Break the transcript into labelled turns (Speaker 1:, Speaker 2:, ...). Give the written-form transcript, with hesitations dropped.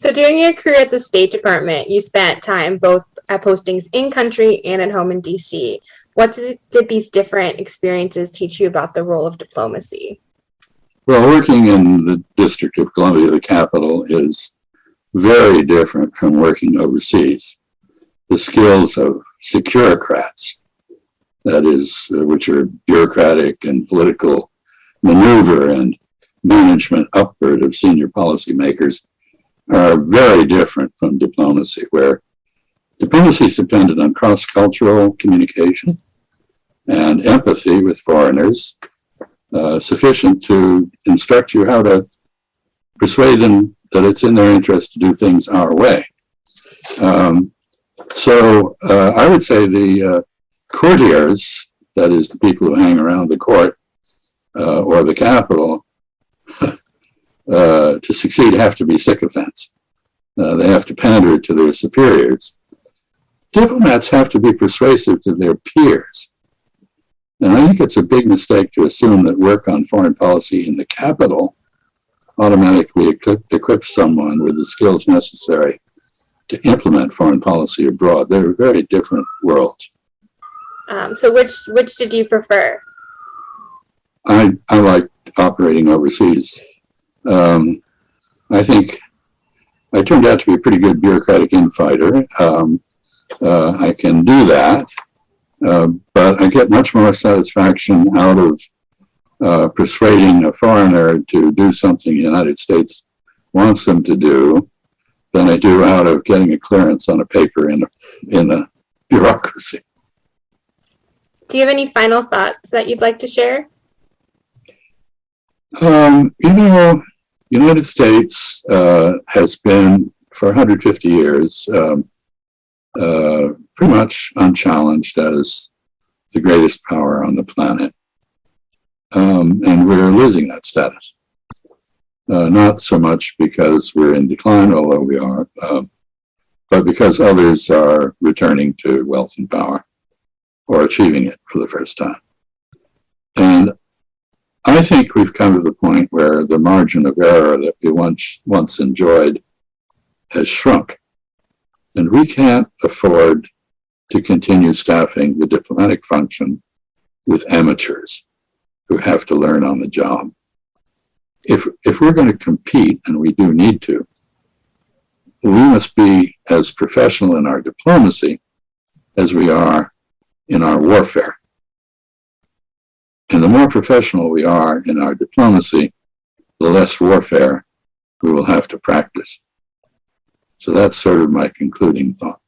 Speaker 1: So during your career at the State Department, you spent time both at postings in country and at home in DC. What did these different experiences teach you about the role of diplomacy?
Speaker 2: Well, working in the District of Columbia, the capital, is very different from working overseas. The skills of securocrats, that is, which are bureaucratic and political maneuver and management upward of senior policymakers, are very different from diplomacy, where diplomacy is dependent on cross-cultural communication and empathy with foreigners, sufficient to instruct you how to persuade them that it's in their interest to do things our way. So I would say the courtiers, that is the people who hang around the court or the capital, to succeed have to be sycophants. They have to pander to their superiors. Diplomats have to be persuasive to their peers. And I think it's a big mistake to assume that work on foreign policy in the capital automatically equips someone with the skills necessary to implement foreign policy abroad. They're very different worlds.
Speaker 1: So which did you prefer?
Speaker 2: I like operating overseas. I think I turned out to be a pretty good bureaucratic infighter. I can do that, but I get much more satisfaction out of persuading a foreigner to do something the United States wants them to do than I do out of getting a clearance on a paper in a bureaucracy.
Speaker 1: Do you have any final thoughts that you'd like to share?
Speaker 2: United States has been for 150 years pretty much unchallenged as the greatest power on the planet. And we're losing that status. Not so much because we're in decline, although we are, but because others are returning to wealth and power or achieving it for the first time. And I think we've come to the point where the margin of error that we once enjoyed has shrunk. And we can't afford to continue staffing the diplomatic function with amateurs who have to learn on the job. If we're going to compete, and we do need to, we must be as professional in our diplomacy as we are in our warfare. And the more professional we are in our diplomacy, the less warfare we will have to practice. So that's sort of my concluding thought.